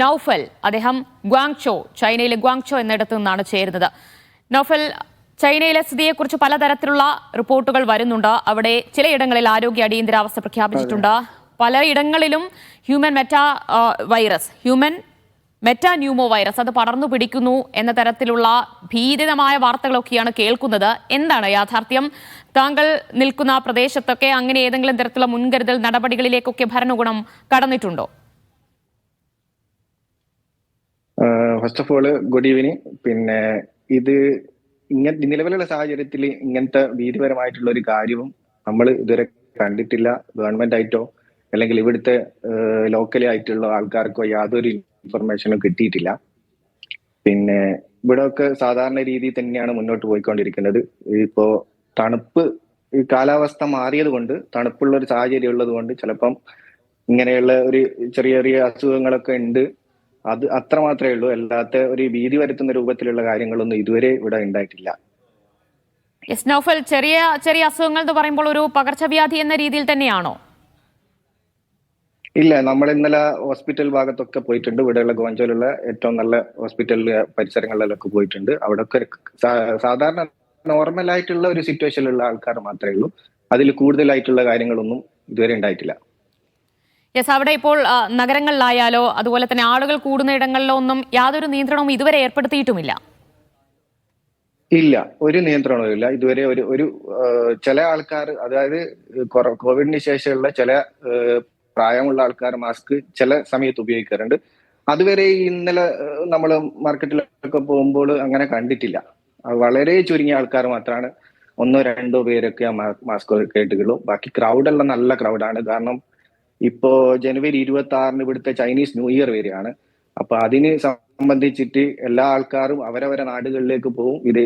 നൗഫൽ. അദ്ദേഹം ഗ്വാങ്ചോ, ചൈനയിലെ ഗ്വാങ്ചോ എന്നിടത്തു നിന്നാണ് ചേരുന്നത്. നൗഫൽ, ചൈനയിലെ സ്ഥിതിയെക്കുറിച്ച് പലതരത്തിലുള്ള റിപ്പോർട്ടുകൾ വരുന്നുണ്ട്. അവിടെ ചിലയിടങ്ങളിൽ ആരോഗ്യ അടിയന്തരാവസ്ഥ പ്രഖ്യാപിച്ചിട്ടുണ്ട്. പലയിടങ്ങളിലും ഹ്യൂമൻ മെറ്റാന്യൂമോ വൈറസ് അത് പടർന്നു പിടിക്കുന്നു എന്ന തരത്തിലുള്ള ഭീതിതമായ വാർത്തകളൊക്കെയാണ് കേൾക്കുന്നത്. എന്താണ് യാഥാർത്ഥ്യം? താങ്കൾ നിൽക്കുന്ന പ്രദേശത്തൊക്കെ അങ്ങനെ ഏതെങ്കിലും തരത്തിലുള്ള മുൻകരുതൽ നടപടികളിലേക്കൊക്കെ ഭരണകൂടം കടന്നിട്ടുണ്ടോ? First of all good evening. പിന്നെ ഇത് നിലവിലുള്ള സാഹചര്യത്തിൽ ഇങ്ങനത്തെ ഭീതിപരമായിട്ടുള്ള ഒരു കാര്യവും നമ്മൾ ഇതുവരെ കണ്ടിട്ടില്ല. ഗവൺമെന്റ് ആയിട്ടോ അല്ലെങ്കിൽ ഇവിടുത്തെ ലോക്കലി ആയിട്ടുള്ള ആൾക്കാർക്കോ യാതൊരു ഇൻഫർമേഷനും കിട്ടിയിട്ടില്ല. പിന്നെ ഇവിടെ ഒക്കെ സാധാരണ രീതിയിൽ തന്നെയാണ് മുന്നോട്ട് പോയിക്കൊണ്ടിരിക്കുന്നത്. ഇപ്പോ തണുപ്പ് കാലാവസ്ഥ മാറിയത് കൊണ്ട്, തണുപ്പുള്ള ഒരു സാഹചര്യം ഉള്ളത് കൊണ്ട് ചിലപ്പം ഇങ്ങനെയുള്ള ഒരു ചെറിയ ചെറിയ അസുഖങ്ങളൊക്കെ ഉണ്ട്. അത് അത്ര മാത്രമേ ഉള്ളൂ. അല്ലാത്ത ഒരു ഭീതി വരുത്തുന്ന രൂപത്തിലുള്ള കാര്യങ്ങളൊന്നും ഇതുവരെ ഇവിടെ ഉണ്ടായിട്ടില്ല. നൗഫൽ, ചെറിയ ചെറിയ അസുഖങ്ങൾ എന്ന് പറയുമ്പോൾ ഒരു പകർച്ചവ്യാധി എന്ന രീതിയിൽ തന്നെയാണോ? ഇല്ല, നമ്മൾ ഇന്നലെ ഹോസ്പിറ്റൽ ഭാഗത്തൊക്കെ പോയിട്ടുണ്ട്. ഇവിടെയുള്ള ഗോഞ്ചോലുള്ള ഏറ്റവും നല്ല ഹോസ്പിറ്റലിലെ പരിസരങ്ങളിലൊക്കെ പോയിട്ടുണ്ട്. അവിടെയൊക്കെ സാധാരണ നോർമൽ ആയിട്ടുള്ള ഒരു സിറ്റുവേഷനിലുള്ള ആൾക്കാർ മാത്രമേ ഉള്ളൂ. അതിൽ കൂടുതലായിട്ടുള്ള കാര്യങ്ങളൊന്നും ഇതുവരെ ഉണ്ടായിട്ടില്ല. അവിടെ ഇപ്പോൾ നഗരങ്ങളിലായാലോ അതുപോലെ തന്നെ ആളുകൾ കൂടുന്ന ഇടങ്ങളിലോ ഒന്നും യാതൊരു നിയന്ത്രണവും ഇതുവരെ ഏർപ്പെടുത്തിയിട്ടുമില്ല. ഇല്ല, ഒരു നിയന്ത്രണവും ഇല്ല ഇതുവരെ. ഒരു ചില ആൾക്കാർ, അതായത് കോവിഡിന് ശേഷമുള്ള ചില പ്രായമുള്ള ആൾക്കാർ മാസ്ക് ചില സമയത്ത് ഉപയോഗിക്കാറുണ്ട്. അതുവരെ ഇന്നലെ നമ്മൾ മാർക്കറ്റിലൊക്കെ പോകുമ്പോൾ അങ്ങനെ കണ്ടിട്ടില്ല. വളരെ ചുരുങ്ങിയ ആൾക്കാർ മാത്രമാണ്, ഒന്നോ രണ്ടോ പേരൊക്കെ മാസ്ക് കേട്ടുള്ളൂ. ബാക്കി ക്രൗഡെല്ലാം നല്ല ക്രൗഡാണ്. കാരണം ഇപ്പോ ജനുവരി 26 ഇവിടുത്തെ ചൈനീസ് ന്യൂ ഇയർ വരെയാണ്. അപ്പൊ അതിന് സംബന്ധിച്ചിട്ട് എല്ലാ ആൾക്കാരും അവരവരെ നാടുകളിലേക്ക് പോകും. ഇത്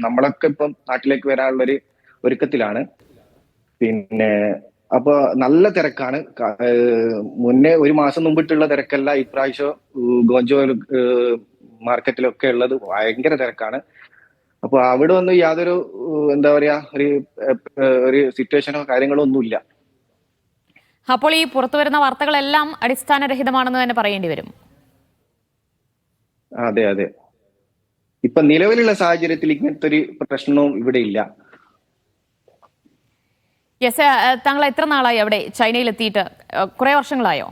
നമ്മളൊക്കെ ഇപ്പം നാട്ടിലേക്ക് വരാനുള്ള ഒരു ഒരുക്കത്തിലാണ്. പിന്നെ അപ്പൊ നല്ല തിരക്കാണ്. മുന്നേ ഒരു മാസം മുമ്പിട്ടുള്ള തിരക്കല്ല ഇപ്രാവശ്യം ഗോഞ്ചോ മാർക്കറ്റിലൊക്കെ ഉള്ളത്. ഭയങ്കര തിരക്കാണ്. അപ്പൊ അവിടെ ഒന്നും യാതൊരു എന്താ പറയാ ഒരു സിറ്റുവേഷനോ കാര്യങ്ങളോ ഒന്നുമില്ല. അപ്പോൾ ഈ പുറത്തു വരുന്ന വാർത്തകളെല്ലാം അടിസ്ഥാനരഹിതമാണെന്ന് തന്നെ പറയേണ്ടി വരും. അതെ അതെ, ഇപ്പൊ നിലവിലുള്ള സാഹചര്യത്തിൽ ഇങ്ങനത്തെ ഒരു പ്രശ്നവും ഇവിടെ ഇല്ല. താങ്കൾ എത്ര നാളായി അവിടെ ചൈനയിൽ എത്തിയിട്ട്? കുറെ വർഷങ്ങളായോ?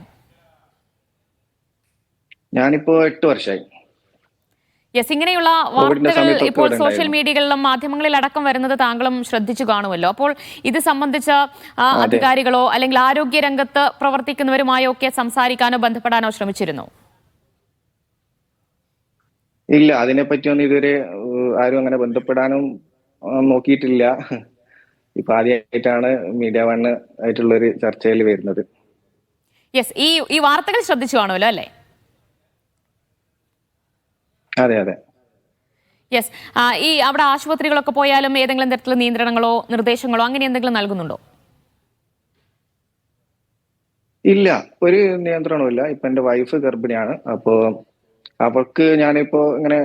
ഞാനിപ്പോ 8 വർഷമായി. ഇങ്ങനെയുള്ള വാർത്തകൾ ഇപ്പോൾ സോഷ്യൽ മീഡിയകളിലും മാധ്യമങ്ങളിലടക്കം വരുന്നത് താങ്കളും ശ്രദ്ധിച്ചു കാണുമല്ലോ. അപ്പോൾ ഇത് സംബന്ധിച്ച അധികാരികളോ അല്ലെങ്കിൽ ആരോഗ്യ രംഗത്ത് പ്രവർത്തിക്കുന്നവരുമായോ ഒക്കെ സംസാരിക്കാനോ ബന്ധപ്പെടാനോ ശ്രമിച്ചിരുന്നു? ഇല്ല, അതിനെപ്പറ്റിയൊന്നും ഇതുവരെ ആരും അങ്ങനെ ബന്ധപ്പെടാനും നോക്കിയിട്ടില്ല. ഇപ്പൊ ആദ്യമായിട്ടാണ് മീഡിയ വൺ ആയിട്ടുള്ള ഒരു ചർച്ചയിൽ വരുന്നത്. ഈ വാർത്തകൾ ശ്രദ്ധിച്ചു കാണുമല്ലോ അല്ലേ? അതെ അതെ. ഈ അവിടെ ആശുപത്രികളൊക്കെ പോയാലും ഏതെങ്കിലും തരത്തിലുള്ള നിയന്ത്രണങ്ങളോ നിർദ്ദേശങ്ങളോ അങ്ങനെ എന്തെങ്കിലും നൽകുന്നുണ്ടോ? ഇല്ല, ഒരു നിയന്ത്രണവും ഇല്ല. ഇപ്പൊ എന്റെ വൈഫ് ഗർഭിണിയാണ്. അപ്പോ അവൾക്ക് ഞാനിപ്പോ ഇങ്ങനെ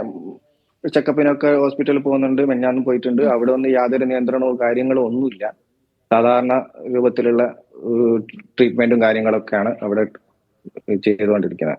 ചെക്കപ്പിനൊക്കെ ഹോസ്പിറ്റലിൽ പോകുന്നുണ്ട്. മെഞ്ഞാന്നും പോയിട്ടുണ്ട്. അവിടെ ഒന്നും യാതൊരു നിയന്ത്രണവും കാര്യങ്ങളോ ഒന്നുമില്ല. സാധാരണ രൂപത്തിലുള്ള ട്രീറ്റ്മെന്റും കാര്യങ്ങളൊക്കെയാണ് അവിടെ ചെയ്തുകൊണ്ടിരിക്കുന്നത്.